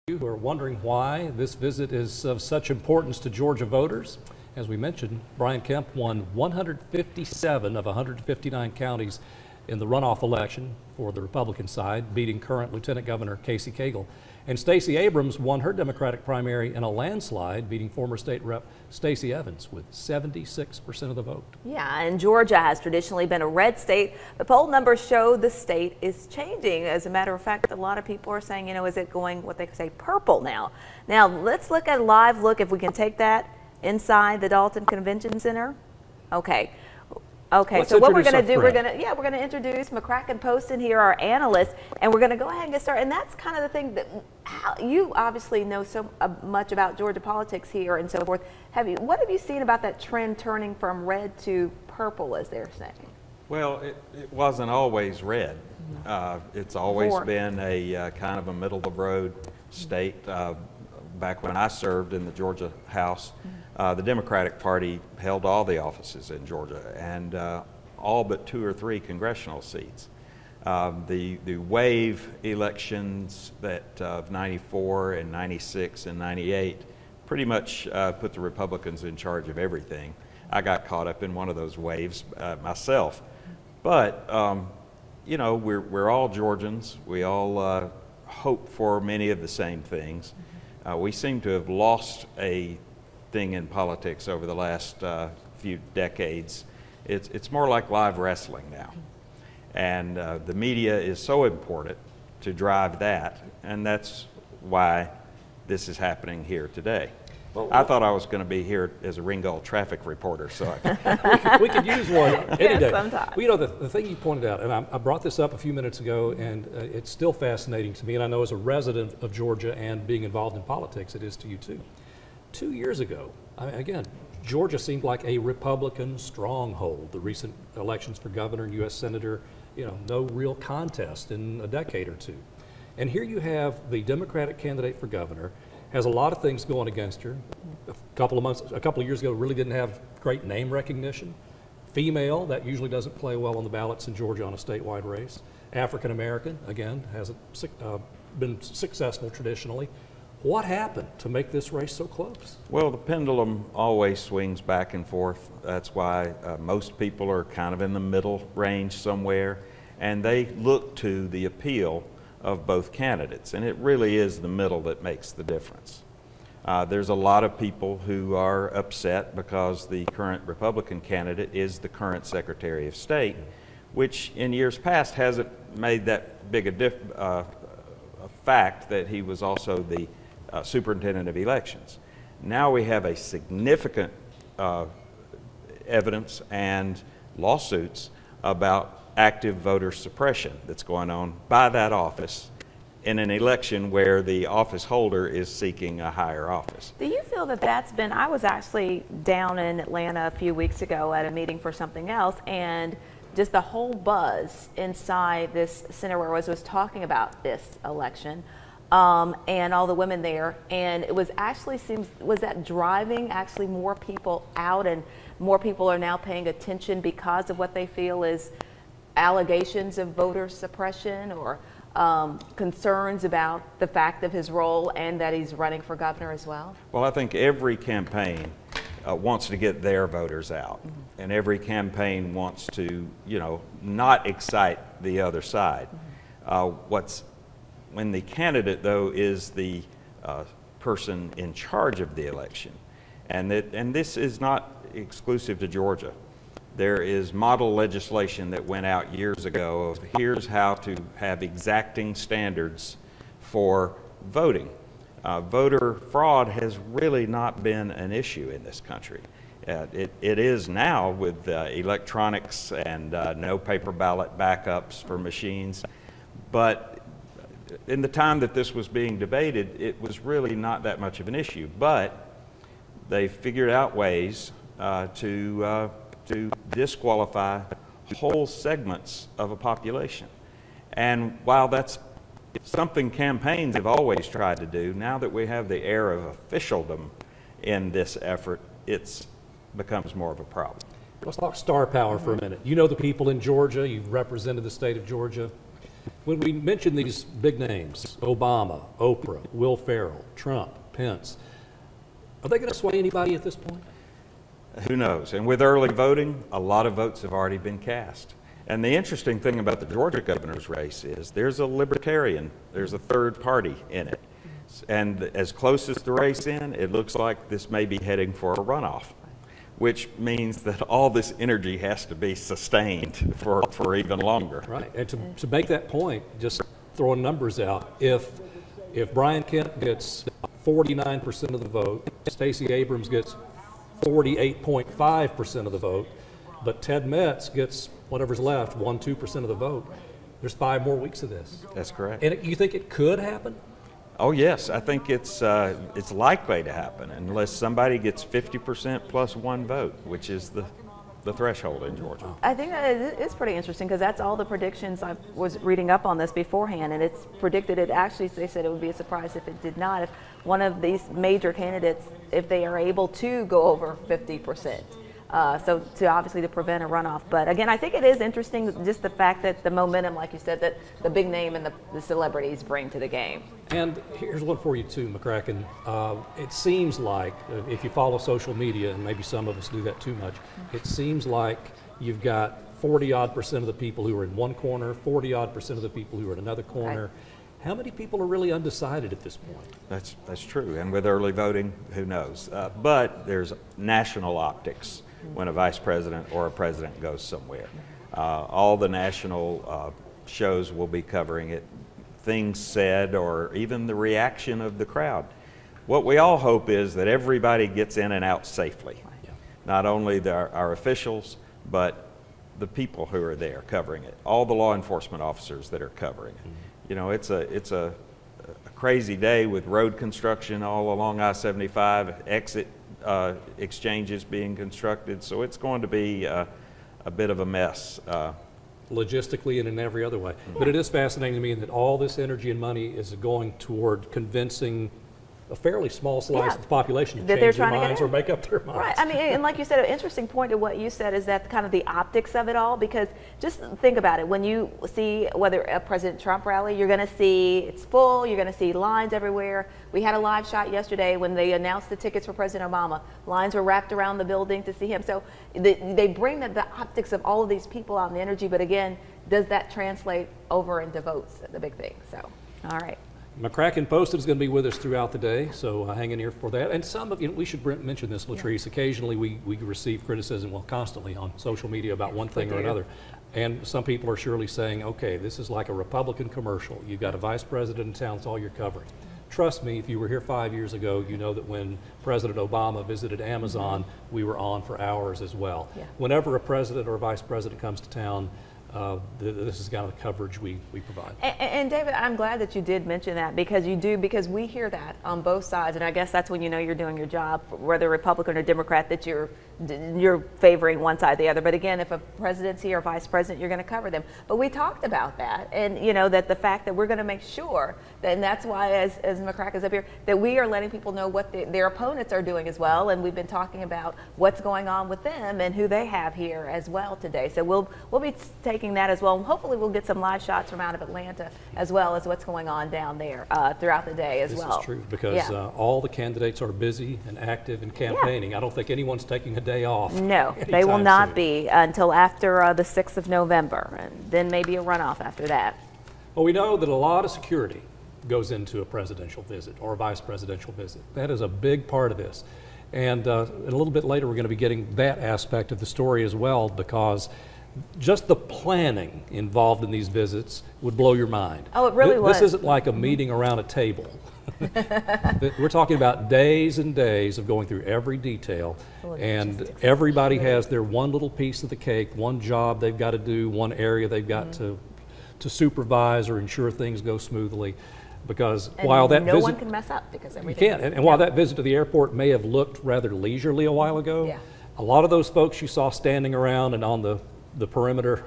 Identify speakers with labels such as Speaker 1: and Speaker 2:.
Speaker 1: You who are wondering why this visit is of such importance to Georgia voters. As we mentioned, Brian Kemp won 157 of 159 counties in the runoff election for the Republican side, beating current Lieutenant Governor Casey Cagle. And Stacey Abrams won her Democratic primary in a landslide, beating former state rep Stacey Evans with 76% of the vote.
Speaker 2: Yeah, and Georgia has traditionally been a red state. The poll numbers show the state is changing. As a matter of fact, a lot of people are saying, you know, is it going what they say purple now? Now, let's look at a live look, if we can take that inside the Dalton Convention Center. Okay. So what we're going to do, we're going to introduce McCracken Poston here, our analyst, and we're going to go ahead and get started. And that's kind of the thing that you obviously know so much about Georgia politics here and so forth. What have you seen about that trend turning from red to purple, as they're saying?
Speaker 3: Well, it wasn't always red. It's always been a kind of a middle of the road state. Back when I served in the Georgia House, the Democratic Party held all the offices in Georgia and all but 2 or 3 congressional seats. The wave elections that of 94 and 96 and 98 pretty much put the Republicans in charge of everything. I got caught up in one of those waves myself. But, you know, we're all Georgians. We all hope for many of the same things. We seem to have lost a thing in politics over the last few decades. It's more like live wrestling now. And the media is so important to drive that, and that's why this is happening here today. Well, I thought I was going to be here as a Ringgold traffic reporter, so
Speaker 1: we could use one any day.
Speaker 2: Sometimes.
Speaker 1: Well, you know, the thing you pointed out, and I brought this up a few minutes ago, and it's still fascinating to me, and I know as a resident of Georgia and being involved in politics, it is to you too. 2 years ago, I mean, again, Georgia seemed like a Republican stronghold. The recent elections for governor and U.S. senator, you know, no real contest in a decade or two. And here you have the Democratic candidate for governor, has a lot of things going against her. A couple of years ago, really didn't have great name recognition. Female, that usually doesn't play well on the ballots in Georgia on a statewide race. African American, again, hasn't been successful traditionally. What happened to make this race so close?
Speaker 3: Well, the pendulum always swings back and forth. That's why most people are kind of in the middle range somewhere, and they look to the appeal of both candidates, and it really is the middle that makes the difference. There's a lot of people who are upset because the current Republican candidate is the current Secretary of State, which in years past hasn't made that big a fact that he was also the Superintendent of Elections. Now we have a significant evidence and lawsuits about active voter suppression that's going on by that office in an election where the office holder is seeking a higher office.
Speaker 2: Do you feel that that's been, I was actually down in Atlanta a few weeks ago at a meeting for something else, and just the whole buzz inside this center where I was talking about this election and all the women there, and it was actually was that driving actually more people out, and more people are now paying attention because of what they feel is allegations of voter suppression or concerns about the fact of his role and that he's running for governor as well?
Speaker 3: Well, I think every campaign wants to get their voters out, and every campaign wants to, you know, not excite the other side. When the candidate, though, is the person in charge of the election, and this is not exclusive to Georgia. There is model legislation that went out years ago of here's how to have exacting standards for voting. Voter fraud has really not been an issue in this country. It is now with electronics and no paper ballot backups for machines, but in the time that this was being debated, it was really not that much of an issue. But they figured out ways to disqualify whole segments of a population. And while that's something campaigns have always tried to do, now that we have the air of officialdom in this effort, it becomes more of a problem.
Speaker 1: Let's talk star power for a minute. You know the people in Georgia, you've represented the state of Georgia. When we mention these big names, Obama, Oprah, Will Ferrell, Trump, Pence, are they going to sway anybody at this point?
Speaker 3: Who knows? And with early voting, a lot of votes have already been cast. And the interesting thing about the Georgia governor's race is there's a libertarian, there's a third party in it. And as close as the race in, it looks like this may be heading for a runoff, which means that all this energy has to be sustained for even longer.
Speaker 1: Right, and to make that point, just throwing numbers out, if Brian Kemp gets 49% of the vote, Stacey Abrams gets 48.5% of the vote, but Ted Metz gets whatever's left, 1-2% of the vote, there's 5 more weeks of this.
Speaker 3: That's correct.
Speaker 1: And you think it could happen?
Speaker 3: Oh yes, I think it's likely to happen unless somebody gets 50% plus 1 vote, which is the threshold in Georgia.
Speaker 2: I think that is pretty interesting because that's all the predictions. I was reading up on this beforehand, and it's predicted it actually, they said it would be a surprise if it did not, if one of these major candidates, if they are able to go over 50%. So to obviously to prevent a runoff. But again, I think it is interesting just the fact that the momentum, like you said, that the big name and the celebrities bring to the game.
Speaker 1: And here's one for you too, McCracken. It seems like, if you follow social media, and maybe some of us do that too much, it seems like you've got 40-odd% of the people who are in one corner, 40-odd% of the people who are in another corner. Right. How many people are really undecided at this point?
Speaker 3: That's true, and with early voting, who knows? But there's national optics when a vice president or a president goes somewhere. All the national shows will be covering it, things said, or even the reaction of the crowd. What we all hope is that everybody gets in and out safely. Yeah. Not only our officials, but the people who are there covering it, all the law enforcement officers that are covering it. Mm-hmm. You know, it's a crazy day with road construction all along I-75, exit exchanges being constructed, so it's going to be a bit of a mess.
Speaker 1: Logistically and in every other way. Yeah. But it is fascinating to me that all this energy and money is going toward convincing a fairly small slice of the population to change their minds or make up their minds.
Speaker 2: Right. I mean, and like you said, an interesting point to what you said is that kind of the optics of it all, because just think about it. When you see whether a President Trump rally, you're going to see it's full, you're going to see lines everywhere. We had a live shot yesterday when they announced the tickets for President Obama. Lines were wrapped around the building to see him. So they bring the optics of all of these people out and the energy, but again, does that translate over into votes? The big thing. So, all right.
Speaker 1: McCracken Poston is going to be with us throughout the day, so hang in here for that. And some of you, we should mention this, Latrice. Occasionally we receive criticism, well, constantly on social media about one thing or another. And some people are surely saying, okay, this is like a Republican commercial. You've got a vice president in town, it's all you're covering. Trust me, if you were here 5 years ago, you know that when President Obama visited Amazon, we were on for hours as well. Yeah. Whenever a president or a vice president comes to town, this is kind of the coverage we provide.
Speaker 2: And David, I'm glad that you did mention that, because because we hear that on both sides, and I guess that's when you know you're doing your job, whether Republican or Democrat, that you're favoring one side or the other. But again, if a presidency or vice president, you're going to cover them. But we talked about that, and you know that the fact that we're going to make sure that, and that's why as McCracken's up here, that we are letting people know what their opponents are doing as well, and we've been talking about what's going on with them and who they have here as well today. So we'll be taking that as well, and hopefully we'll get some live shots from out of Atlanta as well as what's going on down there throughout the day as well.
Speaker 1: This is true, because all the candidates are busy and active in campaigning. I don't think anyone's taking a day off.
Speaker 2: No, they will not be until after the 6th of November, and then maybe a runoff after that.
Speaker 1: Well, we know that a lot of security goes into a presidential visit or a vice presidential visit. That is a big part of this. And a little bit later, we're going to be getting that aspect of the story as well, because just the planning involved in these visits would blow your mind.
Speaker 2: Oh, it really was.
Speaker 1: This isn't like a meeting around a table. We're talking about days and days of going through every detail, and everybody has their one little piece of the cake, one job they've got to do, one area they've got to supervise or ensure things go smoothly. Because while that
Speaker 2: no one can mess up, because everything.
Speaker 1: You can't. And while that visit to the airport may have looked rather leisurely a while ago, a lot of those folks you saw standing around and on the perimeter